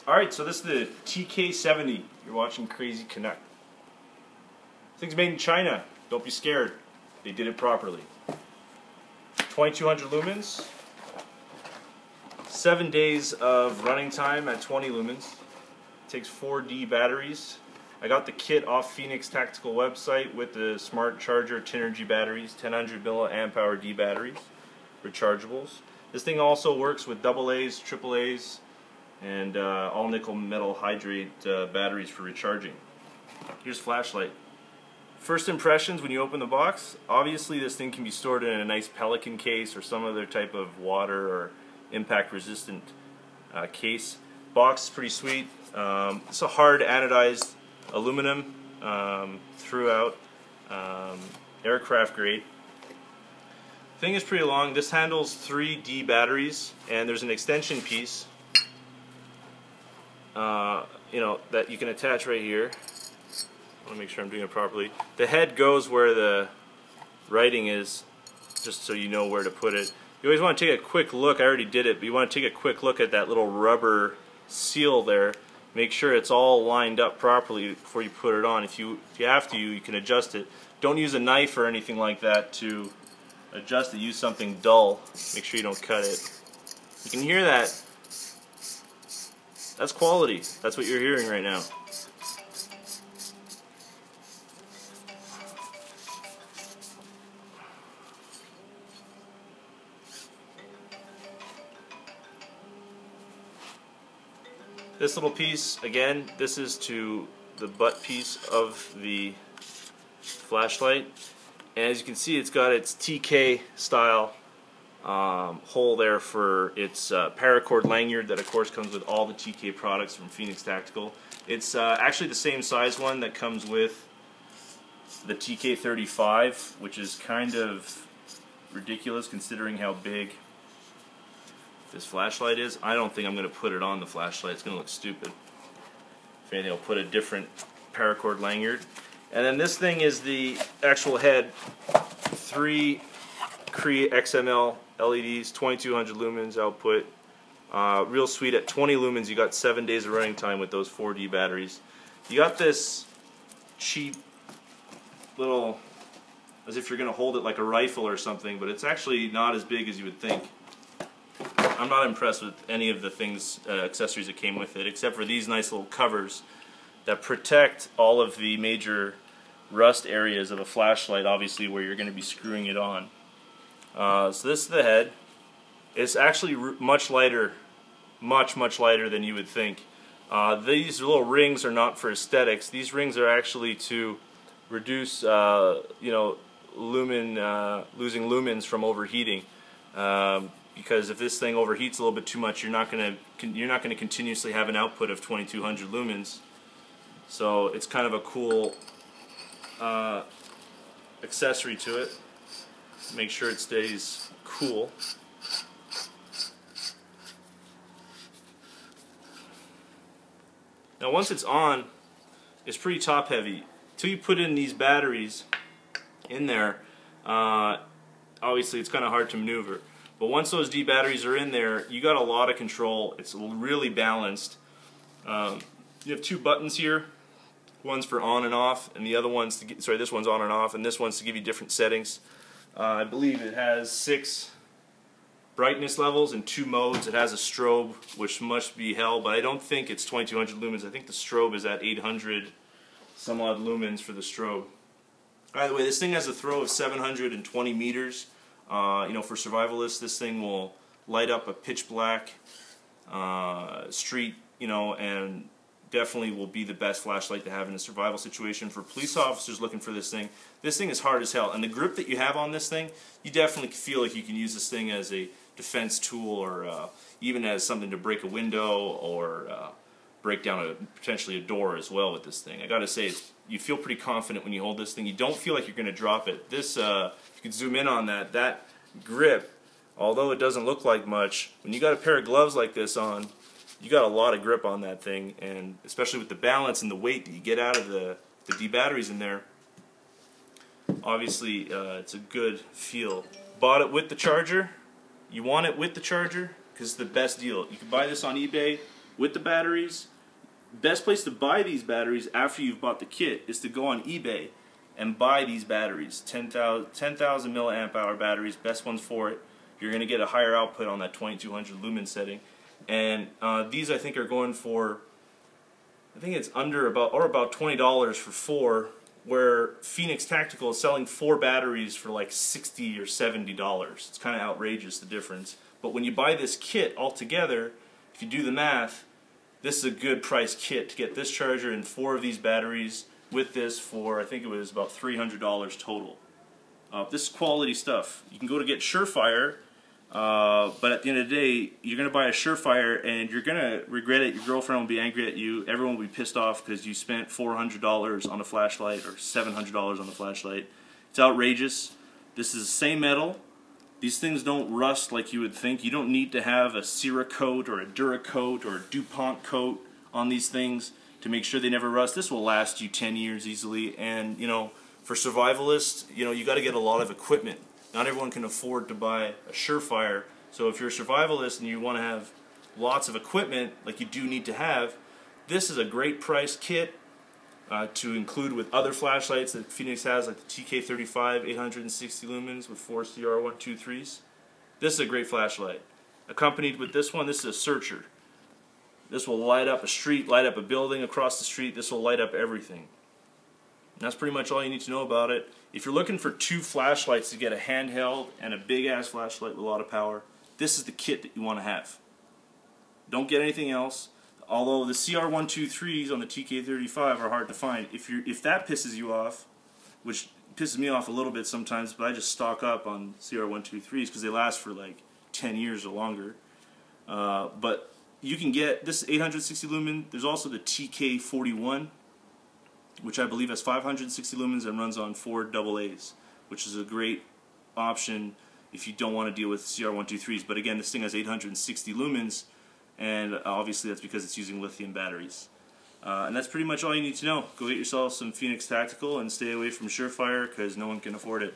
Alright, so this is the TK70. You're watching Crazy Canuck. This thing's made in China. Don't be scared. They did it properly. 2200 lumens. 7 days of running time at 20 lumens. Takes 4D batteries. I got the kit off Fenix Tactical website with the smart charger Tinergy batteries, 1000 milliamp hour D batteries, rechargeables. This thing also works with AA's, AAA's, and all nickel metal hydrate batteries for recharging. Here's flashlight. First impressions when you open the box, obviously this thing can be stored in a nice Pelican case or some other type of water or impact resistant case. Box is pretty sweet. It's a hard anodized aluminum throughout, aircraft grade. Thing is pretty long. This handles 3D batteries, and there's an extension piece that you can attach right here. I want to make sure I'm doing it properly. The head goes where the writing is, just so you know where to put it. You always want to take a quick look. I already did it, but you want to take a quick look at that little rubber seal there. Make sure it's all lined up properly before you put it on. If you have to, you can adjust it. Don't use a knife or anything like that to adjust it. Use something dull. Make sure you don't cut it. You can hear that. That's quality. That's what you're hearing right now. This little piece, again, this is to the butt piece of the flashlight. And as you can see, it's got its TK style hole there for its paracord lanyard that of course comes with all the TK products from Fenix Tactical. It's actually the same size one that comes with the TK35, which is kind of ridiculous considering how big this flashlight is. I don't think I'm going to put it on the flashlight. It's going to look stupid. If anything, I'll put a different paracord lanyard. And then this thing is the actual head. 3 Cree XML LEDs, 2200 lumens output. Real sweet. At 20 lumens, you got 7 days of running time with those 4D batteries. You got this cheap little, as if you're going to hold it like a rifle or something, but it's actually not as big as you would think. I'm not impressed with any of the things, accessories that came with it, except for these nice little covers that protect all of the major rust areas of a flashlight, obviously where you're going to be screwing it on. So this is the head. It's actually much lighter, much lighter than you would think. These little rings are not for aesthetics. These rings are actually to reduce, losing lumens from overheating. Because if this thing overheats a little bit too much, you're not going to continuously have an output of 2200 lumens. So it's kind of a cool accessory to it. Make sure it stays cool. Now once it's on, it's pretty top heavy. Until you put in these batteries in there, obviously it's kind of hard to maneuver. But once those D batteries are in there, you got a lot of control. It's really balanced. You have 2 buttons here. One's for on and off, and the other one's to get, this one's on and off, and this one's to give you different settings. I believe it has 6 brightness levels and 2 modes. It has a strobe, which must be hell, but I don't think it's 2200 lumens. I think the strobe is at 800 some odd lumens for the strobe. By the way, this thing has a throw of 720 meters. For survivalists, this thing will light up a pitch black street, and definitely will be the best flashlight to have in a survival situation. For police officers looking for this thing is hard as hell. And the grip that you have on this thing, you definitely feel like you can use this thing as a defense tool, or even as something to break a window, or break down potentially a door as well with this thing. I gotta say, you feel pretty confident when you hold this thing. You don't feel like you're going to drop it. This, you can zoom in on that grip, although it doesn't look like much, when you got a pair of gloves like this on, you got a lot of grip on that thing, and especially with the balance and the weight that you get out of the D batteries in there, obviously it's a good feel. Bought it with the charger. You want it with the charger because it's the best deal. You can buy this on eBay with the batteries. Best place to buy these batteries after you've bought the kit is to go on eBay and buy these batteries. 10,000 milliamp hour batteries, best ones for it. You're going to get a higher output on that 2200 lumen setting. And these I think are going for, I think it's under about $20 for 4, where Fenix Tactical is selling 4 batteries for like $60 or $70. It's kind of outrageous, the difference. But when you buy this kit altogether, if you do the math, this is a good price kit to get this charger and 4 of these batteries with this for, I think it was about $300 total. This is quality stuff. You can go to get Surefire, but at the end of the day, you're going to buy a Surefire and you're going to regret it. Your girlfriend will be angry at you. Everyone will be pissed off because you spent $400 on a flashlight or $700 on a flashlight. It's outrageous. This is the same metal. These things don't rust like you would think. You don't need to have a Cerakote or a Duracoat or a DuPont coat on these things to make sure they never rust. This will last you 10 years easily. And, you know, for survivalists, you know, you got to get a lot of equipment. Not everyone can afford to buy a Surefire. So if you're a survivalist and you want to have lots of equipment, like you do need to have, this is a great price kit to include with other flashlights that Fenix has, like the TK35 860 lumens with 4 CR123s. This is a great flashlight. Accompanied with this one, this is a searcher. This will light up a street, light up a building across the street. This will light up everything. And that's pretty much all you need to know about it. If you're looking for 2 flashlights to get a handheld and a big-ass flashlight with a lot of power, this is the kit that you want to have. Don't get anything else. Although the CR123s on the TK35 are hard to find. If that pisses you off, which pisses me off a little bit sometimes, but I just stock up on CR123s because they last for like 10 years or longer. But you can get this 860 lumen. There's also the TK41, which I believe has 560 lumens and runs on 4 AA's, which is a great option if you don't want to deal with CR123s. But again, this thing has 860 lumens, and obviously that's because it's using lithium batteries. And that's pretty much all you need to know. Go get yourself some Fenix Tactical and stay away from Surefire because no one can afford it.